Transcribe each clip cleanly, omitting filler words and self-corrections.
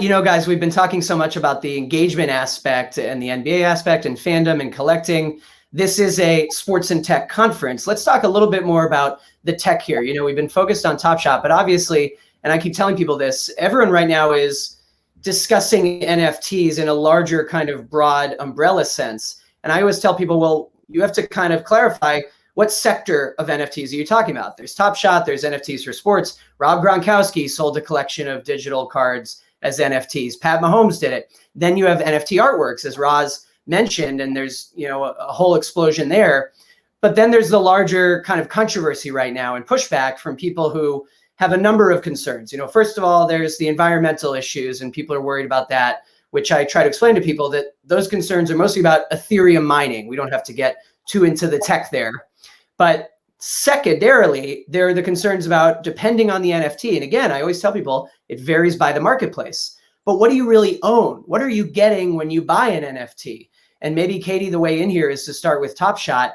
Guys, we've been talking so much about the engagement aspect and the NBA aspect and fandom and collecting. This is a sports and tech conference. Let's talk a little bit more about the tech here. We've been focused on Top Shot, but obviously, and I keep telling people this, everyone right now is discussing NFTs in a larger kind of broad umbrella sense. And I always tell people, well, you have to kind of clarify what sector of NFTs are you talking about? There's Top Shot, there's NFTs for sports. Rob Gronkowski sold a collection of digital cards as NFTs. Pat Mahomes did it. Then you have NFT artworks, as Roz mentioned, and there's a whole explosion there. But then there's the larger kind of controversy right now and pushback from people who have a number of concerns. First of all, there's the environmental issues, and people are worried about that, which I try to explain to people that those concerns are mostly about Ethereum mining. We don't have to get too into the tech there. But secondarily, there are the concerns about depending on the NFT. And again, I always tell people it varies by the marketplace. But what do you really own? What are you getting when you buy an NFT? And maybe, Caty, the way in here is to start with Top Shot.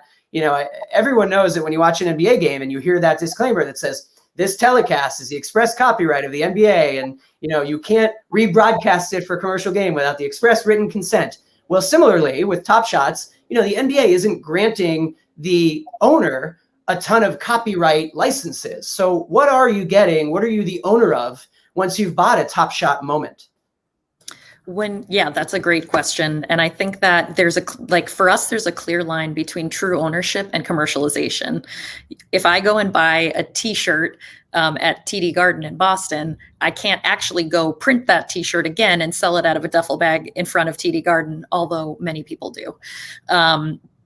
Everyone knows that when you watch an NBA game and you hear that disclaimer that says, this telecast is the express copyright of the NBA, and you can't rebroadcast it for a commercial game without the express written consent. Well, similarly, with Top Shots, the NBA isn't granting the owner a ton of copyright licenses. So what are you getting? What are you the owner of once you've bought a Top Shot moment? Yeah, that's a great question. And I think that for us, there's a clear line between true ownership and commercialization. If I go and buy a t-shirt at TD Garden in Boston, I can't actually go print that t-shirt again and sell it out of a duffel bag in front of TD Garden, although many people do.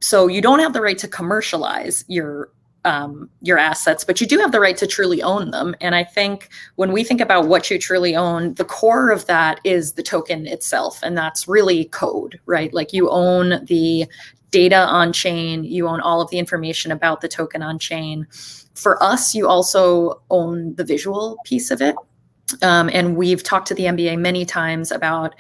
So you don't have the right to commercialize your assets, but you do have the right to truly own them. And I think when we think about what you truly own, the core of that is the token itself. And that's really code, right? Like you own the data on chain, you own all of the information about the token on chain. For us, you also own the visual piece of it. And we've talked to the NBA many times about,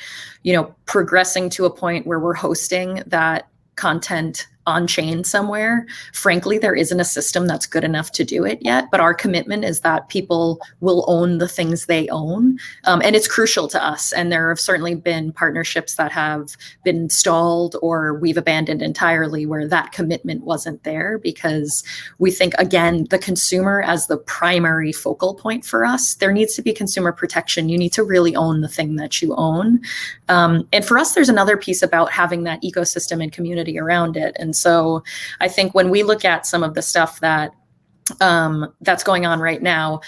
progressing to a point where we're hosting that content on chain somewhere. Frankly, there isn't a system that's good enough to do it yet, but our commitment is that people will own the things they own. And it's crucial to us. And there have certainly been partnerships that have been stalled or we've abandoned entirely where that commitment wasn't there, because we think, again, the consumer as the primary focal point for us. There needs to be consumer protection. You need to really own the thing that you own. And for us, there's another piece about having that ecosystem and community around it. And so I think when we look at some of the stuff that that's going on right now,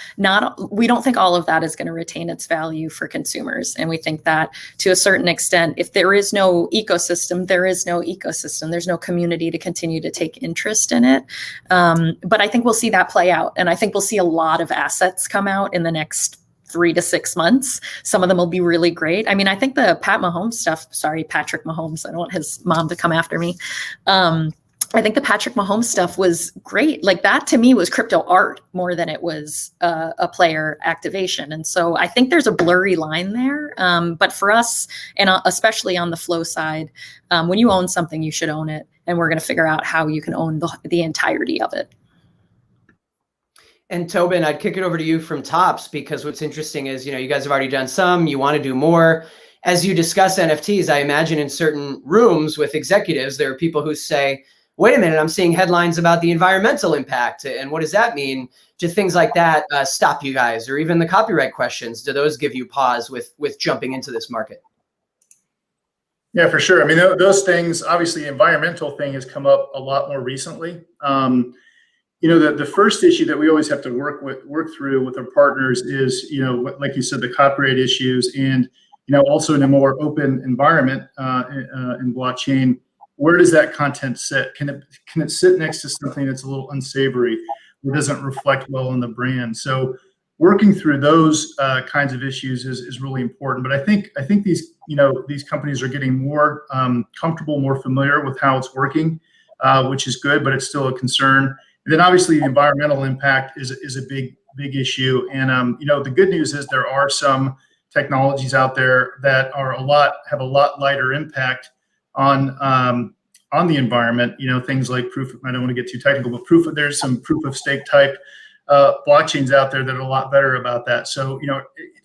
we don't think all of that is going to retain its value for consumers. And we think that to a certain extent, if there is no ecosystem, there is no ecosystem. There's no community to continue to take interest in it. But I think we'll see that play out. And I think we'll see a lot of assets come out in the next 3 to 6 months. Some of them will be really great. I mean, I think the Patrick Mahomes, I don't want his mom to come after me. I think the Patrick Mahomes stuff was great. Like that to me was crypto art more than it was a player activation. And so I think there's a blurry line there. But for us, and especially on the flow side, when you own something, you should own it. And we're going to figure out how you can own the entirety of it. And Tobin, I'd kick it over to you from Tops, because what's interesting is, you guys have already done some, you want to do more. As you discuss NFTs, I imagine in certain rooms with executives, there are people who say, wait a minute, I'm seeing headlines about the environmental impact. And what does that mean? Do things like that stop you guys? Or even the copyright questions, do those give you pause with jumping into this market? Yeah, for sure. I mean, those things, obviously the environmental thing has come up a lot more recently. The first issue that we always have to work through with our partners is, like you said, the copyright issues, and also in a more open environment in blockchain, where does that content sit? Can it sit next to something that's a little unsavory or doesn't reflect well on the brand? So working through those kinds of issues is really important. But I think these companies are getting more comfortable, more familiar with how it's working, which is good, but it's still a concern. And then obviously the environmental impact is a big issue. And the good news is there are some technologies out there that have a lot lighter impact on the environment. Things like I don't want to get too technical, but there's some proof of stake type blockchains out there that are a lot better about that. So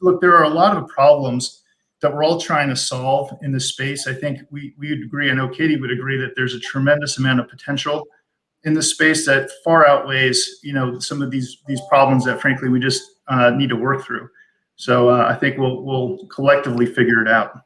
look, there are a lot of problems that we're all trying to solve in this space. I think we would agree, I know Caty would agree, that there's a tremendous amount of potential in this space that far outweighs, some of these problems that frankly we just need to work through. So I think we'll collectively figure it out.